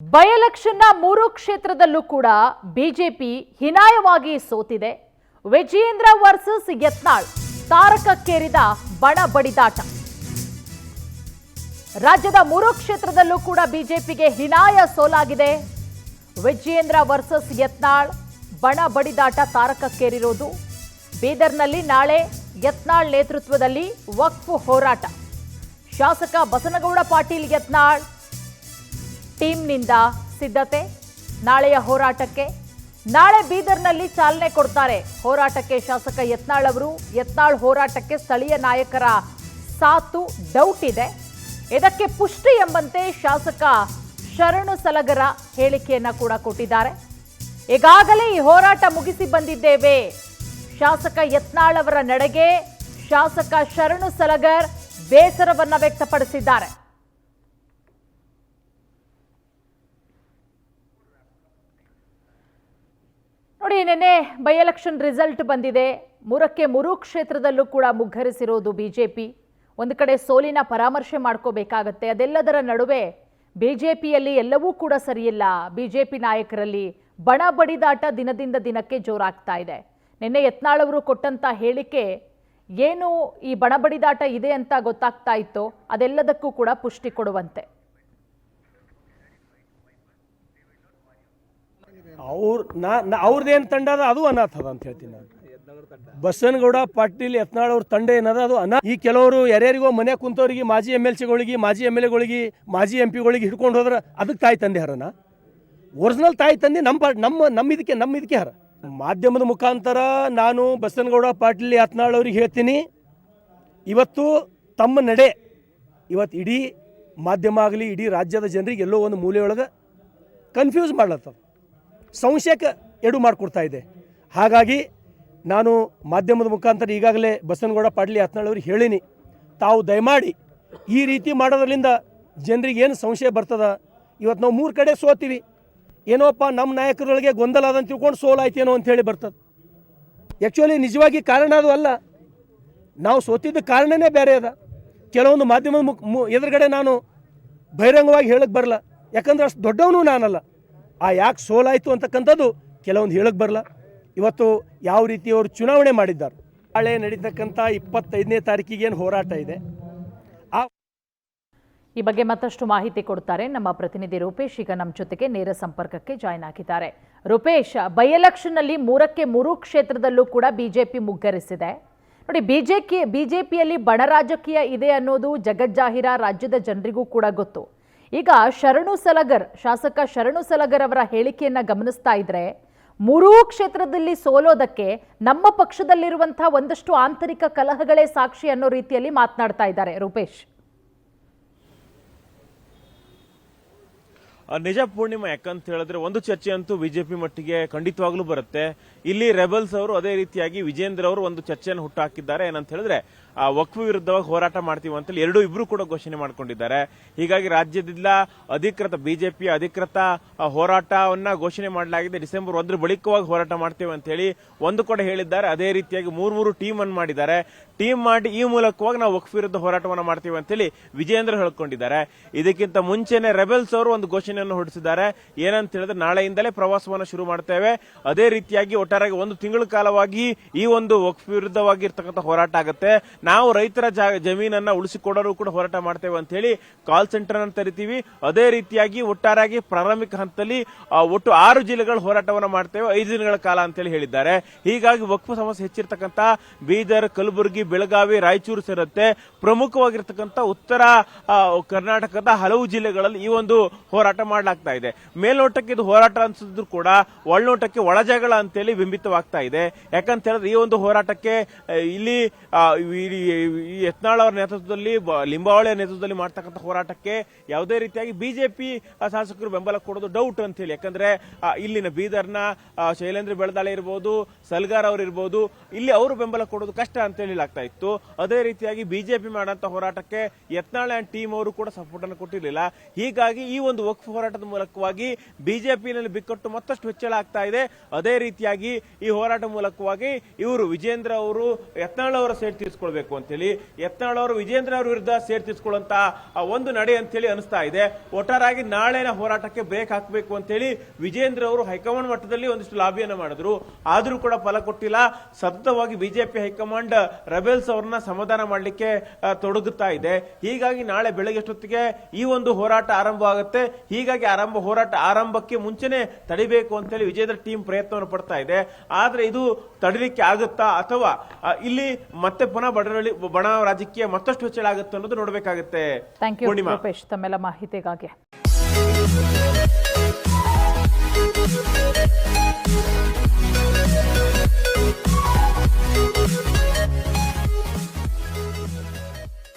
By ಎಲೆಕ್ಷನ್ನ 3 ಕ್ಷೇತ್ರದಲ್ಲೂ ಕೂಡ BJP ಹೀನಾಯವಾಗಿ ಸೋತಿದೆ. Vijayendra versus Yatnal ತಾರಕಕ್ಕೇರಿದ ಬಣ ಬಡಿದಾಟ. ರಾಜ್ಯದ 3 ಕ್ಷೇತ್ರದಲ್ಲೂ ಕೂಡ ಬಿಜೆಪಿಗೆ ಹೀನಾಯ ಸೋಲಾಗಿದೆ. ವಿಜಯೇಂದ್ರ ವರ್ಸಸ್ ಯತ್ನಾಳ್ ಬಣ ಬಡಿದಾಟ ತಾರಕಕ್ಕೇರಿರೋದು. ಬೀದರ್ನಲ್ಲಿ ನಾಳೆ ಯತ್ನಾಳ್ ನೇತೃತ್ವದಲ್ಲಿ ವಕ್ಫ್ ಹೋರಾಟ. ಶಾಸಕ ಬಸನಗೌಡ ಪಾಟೀಲ್ ಯತ್ನಾಳ್ ಟೀಮ್ನಿಂದ ಸಿದ್ಧತೆ ನಾಳೆಯ ಹೋರಾಟಕ್ಕೆ. ನಾಳೆ ಬೀದರ್ನಲ್ಲಿ ಚಾಲನೆ ಕೊಡ್ತಾರೆ ಹೋರಾಟಕ್ಕೆ ಶಾಸಕ ಯತ್ನಾಳ್ ಅವರು. ಯತ್ನಾಳ್ ಹೋರಾಟಕ್ಕೆ ಸ್ಥಳೀಯ ನಾಯಕರ ಸಾಥು ಡೌಟ್ ಇದೆ. ಇದಕ್ಕೆ ಪುಷ್ಟಿ ಎಂಬಂತೆ ಶಾಸಕ ಶರಣು ಸಲಗರ ಹೇಳಿಕೆಯನ್ನ ಕೂಡ ಕೊಟ್ಟಿದ್ದಾರೆ. ಈಗಾಗಲೇ ಈ ಹೋರಾಟ ಮುಗಿಸಿ ಬಂದಿದ್ದೇವೆ. ಶಾಸಕ ಯತ್ನಾಳ್ ಅವರ ನಡೆಗೆ ಶಾಸಕ ಶರಣು ಸಲಗರ್ ಬೇಸರವನ್ನ ವ್ಯಕ್ತಪಡಿಸಿದ್ದಾರೆ. ನೋಡಿ, ನಿನ್ನೆ ಬೈ ಎಲೆಕ್ಷನ್ ರಿಸಲ್ಟ್ ಬಂದಿದೆ. 3ಕ್ಕೆ 3 ಕ್ಷೇತ್ರದಲ್ಲೂ ಕೂಡ ಮುಗ್ಗರಿಸಿರೋದು ಬಿಜೆಪಿ. ಒಂದು ಕಡೆ ಸೋಲಿನ ಪರಾಮರ್ಶೆ ಮಾಡ್ಕೋಬೇಕಾಗತ್ತೆ. ಅದೆಲ್ಲದರ ನಡುವೆ ಬಿಜೆಪಿಯಲ್ಲಿ ಎಲ್ಲವೂ ಕೂಡ ಸರಿಯಿಲ್ಲ. ಬಿಜೆಪಿ ನಾಯಕರಲ್ಲಿ ಬಣ ಬಡಿದಾಟ ದಿನದಿಂದ ದಿನಕ್ಕೆ ಜೋರಾಗ್ತಾ ಇದೆ. ನಿನ್ನೆ ಯತ್ನಾಳ್ ಅವರು ಕೊಟ್ಟಂತ ಹೇಳಿಕೆ ಏನು ಈ ಬಣ ಬಡಿದಾಟ ಇದೆ ಅಂತ ಗೊತ್ತಾಗ್ತಾ ಇತ್ತೋ ಅದೆಲ್ಲದಕ್ಕೂ ಕೂಡ ಪುಷ್ಟಿ ಕೊಡುವಂತೆ. ಅವ್ರದ್ದೇನು ತಂಡ ಅದ ಅದು ಅನಾಥ ಅದ ಅಂತ ಹೇಳ್ತೀನಿ ನಾನು. ಬಸನಗೌಡ ಪಾಟೀಲ್ ಯತ್ನಾಳ್ ಅವ್ರ ತಂಡ ಏನದ ಅದು ಈ ಕೆಲವರು ಯಾರ್ಯಾರಿಗೋ ಮನೆ ಕುಂತವ್ರಿಗೆ ಮಾಜಿ MLCಗಳಿಗೆ ಮಾಜಿ MLAಗಳಿಗೆ ಮಾಜಿ MP ಗಳಿಗೆ ಹಿಡ್ಕೊಂಡು ಹೋದ್ರೆ ಅದಕ್ಕೆ ತಾಯಿ ತಂದೆ ಹರನ. ಒರಿಜಿನಲ್ ತಾಯಿ ತಂದೆ ನಮ್ಮ ಇದಕ್ಕೆ ಹರ. ಮಾಧ್ಯಮದ ಮುಖಾಂತರ ನಾನು ಬಸನಗೌಡ ಪಾಟೀಲ್ ಯತ್ನಾಳ್ ಅವ್ರಿಗೆ ಹೇಳ್ತೀನಿ, ಇವತ್ತು ತಮ್ಮ ನಡೆ ಇವತ್ತು ಇಡೀ ಮಾಧ್ಯಮ ಆಗಲಿ ಇಡೀ ರಾಜ್ಯದ ಜನರಿಗೆ ಎಲ್ಲೋ ಒಂದು ಮೂಲೆಯೊಳಗೆ ಕನ್ಫ್ಯೂಸ್ ಮಾಡ್ಲತ್ತದ, ಸಂಶಯಕ್ಕೆ ಎಡು ಮಾಡಿಕೊಡ್ತಾ ಇದೆ. ಹಾಗಾಗಿ ನಾನು ಮಾಧ್ಯಮದ ಮುಖಾಂತರ ಈಗಾಗಲೇ ಬಸನಗೌಡ ಪಾಟೀಲ್ ಯತ್ನಾಳ್ ಅವ್ರಿಗೆ ಹೇಳೀನಿ, ತಾವು ದಯಮಾಡಿ ಈ ರೀತಿ ಮಾಡೋದ್ರಿಂದ ಜನರಿಗೆ ಏನು ಸಂಶಯ ಬರ್ತದ. ಇವತ್ತು ನಾವು 3 ಕಡೆ ಸೋತೀವಿ, ಏನೋಪ್ಪ ನಮ್ಮ ನಾಯಕರೊಳಗೆ ಗೊಂದಲ ಅದಂತ ತಿಳ್ಕೊಂಡು ಸೋಲಾಯ್ತೇನೋ ಅಂಥೇಳಿ ಬರ್ತದೆ. ಆ್ಯಕ್ಚುಲಿ ನಿಜವಾಗಿ ಕಾರಣ ಅದು ಅಲ್ಲ, ನಾವು ಸೋತಿದ್ದ ಕಾರಣನೇ ಬೇರೆ ಅದ. ಕೆಲವೊಂದು ಮಾಧ್ಯಮದ ಎದುರುಗಡೆ ನಾನು ಬಹಿರಂಗವಾಗಿ ಹೇಳಕ್ಕೆ ಬರಲ್ಲ, ಯಾಕಂದ್ರೆ ಅಷ್ಟು ದೊಡ್ಡವನು ನಾನಲ್ಲ. ಯಾಕೆ ಸೋಲಾಯಿತು ಅಂತಕ್ಕಂಥದ್ದು ಕೆಲವೊಂದು ಹೇಳಕ್ಕೆ ಬರಲ್ಲ. ಇವತ್ತು ಯಾವ ರೀತಿ ಅವರು ಚುನಾವಣೆ ಮಾಡಿದ್ದಾರೆ. ನಾಳೆ ನಡೀತಕ್ಕಂಥ 25ನೇ ತಾರೀಕಿಗೆ ಏನು ಹೋರಾಟ ಇದೆ, ಈ ಬಗ್ಗೆ ಮತ್ತಷ್ಟು ಮಾಹಿತಿ ಕೊಡ್ತಾರೆ ನಮ್ಮ ಪ್ರತಿನಿಧಿ ರೂಪೇಶ್. ಈಗ ನಮ್ಮ ಜೊತೆಗೆ ನೇರ ಸಂಪರ್ಕಕ್ಕೆ ಜಾಯ್ನ್ ಆಗಿದ್ದಾರೆ. ರೂಪೇಶ್, ಬೈ ಎಲೆಕ್ಷನ್ನಲ್ಲಿ 3ಕ್ಕೆ 3 ಕ್ಷೇತ್ರದಲ್ಲೂ ಕೂಡ ಬಿಜೆಪಿ ಮುಗ್ಗರಿಸಿದೆ. ನೋಡಿ, ಬಿಜೆಪಿಯಲ್ಲಿ ಬಣ ರಾಜಕೀಯ ಇದೆ ಅನ್ನೋದು ಜಗಜ್ಜಾಹಿರ, ರಾಜ್ಯದ ಜನರಿಗೂ ಕೂಡ ಗೊತ್ತು. ಈಗ ಶಾಸಕ ಶರಣು ಸಲಗರ್ ಅವರ ಹೇಳಿಕೆಯನ್ನ ಗಮನಿಸ್ತಾ ಇದ್ರೆ 3 ಕ್ಷೇತ್ರದಲ್ಲಿ ಸೋಲೋದಕ್ಕೆ ನಮ್ಮ ಪಕ್ಷದಲ್ಲಿರುವಂತಹ ಒಂದಷ್ಟು ಆಂತರಿಕ ಕಲಹಗಳೇ ಸಾಕ್ಷಿ ಅನ್ನೋ ರೀತಿಯಲ್ಲಿ ಮಾತನಾಡ್ತಾ ಇದ್ದಾರೆ. ರೂಪೇಶ್, ನಿಜ ಪೂರ್ಣಿಮಾ, ಯಾಕಂತ ಹೇಳಿದ್ರೆ ಒಂದು ಚರ್ಚೆ ಅಂತೂ ಬಿಜೆಪಿ ಮಟ್ಟಿಗೆ ಖಂಡಿತವಾಗ್ಲೂ ಬರುತ್ತೆ. ಇಲ್ಲಿ ರೆಬಲ್ಸ್ ಅವರು ಅದೇ ರೀತಿಯಾಗಿ ವಿಜೇಂದ್ರ ಅವರು ಒಂದು ಚರ್ಚೆಯನ್ನು ಹುಟ್ಟಾಕಿದ್ದಾರೆ. ಏನಂತ ಹೇಳಿದ್ರೆ ವಕ್ಫ್ ವಿರುದ್ಧವಾಗಿ ಹೋರಾಟ ಮಾಡ್ತೀವಿ ಅಂತೇಳಿ ಇಬ್ರು ಕೂಡ ಘೋಷಣೆ ಮಾಡ್ಕೊಂಡಿದ್ದಾರೆ. ಹೀಗಾಗಿ ರಾಜ್ಯದಿಂದ ಬಿಜೆಪಿಯ ಅಧಿಕೃತ ಹೋರಾಟವನ್ನ ಘೋಷಣೆ ಮಾಡಲಾಗಿದೆ. ಡಿಸೆಂಬರ್ 1 ಬಳಿಕವಾಗಿ ಹೋರಾಟ ಮಾಡ್ತೇವೆ ಅಂತ ಹೇಳಿ ಒಂದು ಕಡೆ ಹೇಳಿದ್ದಾರೆ. ಅದೇ ರೀತಿಯಾಗಿ 3 ಟೀಮ್ ಅನ್ನು ಮಾಡಿದ್ದಾರೆ. ಟೀಮ್ ಮಾಡಿ ಈ ಮೂಲಕವಾಗಿ ನಾವು ವಕ್ಫ್ ವಿರುದ್ಧ ಹೋರಾಟವನ್ನು ಮಾಡ್ತೀವಿ ಅಂತೇಳಿ ವಿಜೇಂದ್ರ ಹೇಳ್ಕೊಂಡಿದ್ದಾರೆ. ಇದಕ್ಕಿಂತ ಮುಂಚೆನೆ ರೆಬೆಲ್ಸ್ ಅವರು ಒಂದು ಘೋಷಣೆಯನ್ನು ಹೊರಡಿಸಿದ್ದಾರೆ. ಏನಂತ ಹೇಳಿದ್ರೆ ನಾಳೆಯಿಂದಲೇ ಪ್ರವಾಸವನ್ನು ಶುರು ಮಾಡ್ತೇವೆ. ಅದೇ ರೀತಿಯಾಗಿ ಒಟ್ಟಾರೆಯಾಗಿ 1 ತಿಂಗಳ ಕಾಲವಾಗಿ ಈ ಒಂದು ವಕ್ಫ್ ವಿರುದ್ಧವಾಗಿ ಇರ್ತಕ್ಕಂಥ ಹೋರಾಟ ಆಗುತ್ತೆ. ನಾವು ರೈತರ ಜಮೀನನ್ನ ಉಳಿಸಿಕೊಡಲು ಕೂಡ ಹೋರಾಟ ಮಾಡ್ತೇವೆ ಅಂತ ಹೇಳಿ ಕಾಲ್ ಸೆಂಟರ್ ಅನ್ನು ತೆರಿತೀವಿ. ಅದೇ ರೀತಿಯಾಗಿ ಒಟ್ಟಾರೆಯಾಗಿ ಪ್ರಾರಂಭಿಕ ಹಂತದಲ್ಲಿ ಒಟ್ಟು 6 ಜಿಲ್ಲೆಗಳ ಹೋರಾಟವನ್ನು ಮಾಡ್ತೇವೆ 5 ದಿನಗಳ ಕಾಲ ಅಂತೇಳಿ ಹೇಳಿದ್ದಾರೆ. ಹೀಗಾಗಿ ವಕ್ಫ್ ಸಮಸ್ಯೆ ಹೆಚ್ಚಿರ್ತಕ್ಕಂಥ ಬೀದರ್, ಕಲಬುರಗಿ, ಬೆಳಗಾವಿ, ರಾಯಚೂರು ಸೇರುತ್ತೆ. ಪ್ರಮುಖವಾಗಿರ್ತಕ್ಕಂಥ ಉತ್ತರ ಕರ್ನಾಟಕದ ಹಲವು ಜಿಲ್ಲೆಗಳಲ್ಲಿ ಈ ಒಂದು ಹೋರಾಟ ಮಾಡಲಾಗ್ತಾ ಇದೆ. ಮೇಲ್ನೋಟಕ್ಕೆ ಇದು ಹೋರಾಟ ಅನ್ಸಿದ್ರು ಕೂಡ ಒಳನೋಟಕ್ಕೆ ಒಳಜಗಳ ಅಂತೇಳಿ ಬಿಂಬಿತವಾಗ್ತಾ ಇದೆ. ಯಾಕಂತ ಹೇಳಿದ್ರೆ ಈ ಒಂದು ಹೋರಾಟಕ್ಕೆ ಇಲ್ಲಿ ಯತ್ನಾಳ್ ಅವರ ನೇತೃತ್ವದಲ್ಲಿ, ಲಿಂಬಾವಳಿಯ ನೇತೃತ್ವದಲ್ಲಿ ಮಾಡ್ತಕ್ಕಂಥ ಹೋರಾಟಕ್ಕೆ ಯಾವುದೇ ರೀತಿಯಾಗಿ ಬಿಜೆಪಿ ಶಾಸಕರು ಬೆಂಬಲ ಕೊಡೋದು ಡೌಟ್ ಅಂತ ಹೇಳಿ. ಯಾಕಂದ್ರೆ ಇಲ್ಲಿನ ಬೀದರ್ನ ಶೈಲೇಂದ್ರ ಬೆಳದಾಳೆ ಇರಬಹುದು, ಸಲ್ಗಾರ್ ಅವರು ಇರಬಹುದು, ಇಲ್ಲಿ ಅವರು ಬೆಂಬಲ ಕೊಡೋದು ಕಷ್ಟ ಅಂತ ಹೇಳಲಾಗ್ತಾ ಇತ್ತು. ಅದೇ ರೀತಿಯಾಗಿ ಬಿಜೆಪಿ ಮಾಡಂತ ಹೋರಾಟಕ್ಕೆ ಯತ್ನಾಳ್ ಅಂಡ್ ಟೀಮ್ ಅವರು ಕೂಡ ಸಪೋರ್ಟ್ ಅನ್ನು ಕೊಟ್ಟಿರಲಿಲ್ಲ. ಹೀಗಾಗಿ ಈ ಒಂದು ವಕ್ಫ್ ಹೋರಾಟದ ಮೂಲಕವಾಗಿ ಬಿಜೆಪಿನಲ್ಲಿ ಬಿಕ್ಕಟ್ಟು ಮತ್ತಷ್ಟು ಹೆಚ್ಚಳ ಆಗ್ತಾ ಇದೆ. ಅದೇ ರೀತಿಯಾಗಿ ಈ ಹೋರಾಟ ಮೂಲಕವಾಗಿ ಇವರು ವಿಜೇಂದ್ರ ಅವರು ಯತ್ನಾಳ್ ಅವರ ಸೇಟ್ ತೀರಿಸಿಕೊಳ್ಬೇಕು. ಕೊಡಬೇಕು ಅಂತೇಳಿ ಯತ್ನಾಳ್ ಅವರು ವಿಜೇಂದ್ರ ಅವರ ವಿರುದ್ಧ ಸೇರ್ತಿಸ್ಕೊಳ್ಳುವಂತ ಒಂದು ನಡೆ ಅಂತೇಳಿ ಅನಿಸ್ತಾ ಇದೆ. ಒಟ್ಟಾರಾಗಿ ನಾಳೆನ ಹೋರಾಟಕ್ಕೆ ಬ್ರೇಕ್ ಹಾಕಬೇಕು ಅಂತೇಳಿ ವಿಜೇಂದ್ರ ಅವರು ಹೈಕಮಾಂಡ್ ಮಟ್ಟದಲ್ಲಿ ಒಂದಿಷ್ಟು ಲಾಬಿಯನ್ನ ಮಾಡಿದ್ರು, ಆದ್ರೂ ಕೂಡ ಫಲ ಕೊಟ್ಟಿಲ್ಲ. ಸತತವಾಗಿ ಬಿಜೆಪಿ ಹೈಕಮಾಂಡ್ ರೆಬೆಲ್ಸ್ ಅವ್ರನ್ನ ಸಮಾಧಾನ ಮಾಡಲಿಕ್ಕೆ ತೊಡಗುತ್ತಾ ಇದೆ. ಹೀಗಾಗಿ ನಾಳೆ ಬೆಳಗ್ಗೆ ಅಷ್ಟೊತ್ತಿಗೆ ಈ ಒಂದು ಹೋರಾಟ ಆರಂಭ ಆಗುತ್ತೆ. ಹೀಗಾಗಿ ಹೋರಾಟ ಆರಂಭಕ್ಕೆ ಮುಂಚೆನೆ ತಡಿಬೇಕು ಅಂತೇಳಿ ವಿಜೇಂದ್ರ ಟೀಮ್ ಪ್ರಯತ್ನವನ್ನು ಪಡ್ತಾ ಇದೆ. ಆದ್ರೆ ಇದು ತಡಿಲಿಕ್ಕೆ ಆಗುತ್ತಾ ಅಥವಾ ಇಲ್ಲಿ ಮತ್ತೆ ಪುನಃ ಬಣ ರಾಜಕೀಯ ಮತ್ತಷ್ಟು ಹೆಚ್ಚಳ ಆಗುತ್ತೆ ಅನ್ನೋದು ನೋಡಬೇಕಾಗುತ್ತೆ. ಥ್ಯಾಂಕ್ ಯು ರೂಪೇಶ್ ತಮ್ಮೆಲ್ಲ ಮಾಹಿತಿಗಾಗಿ.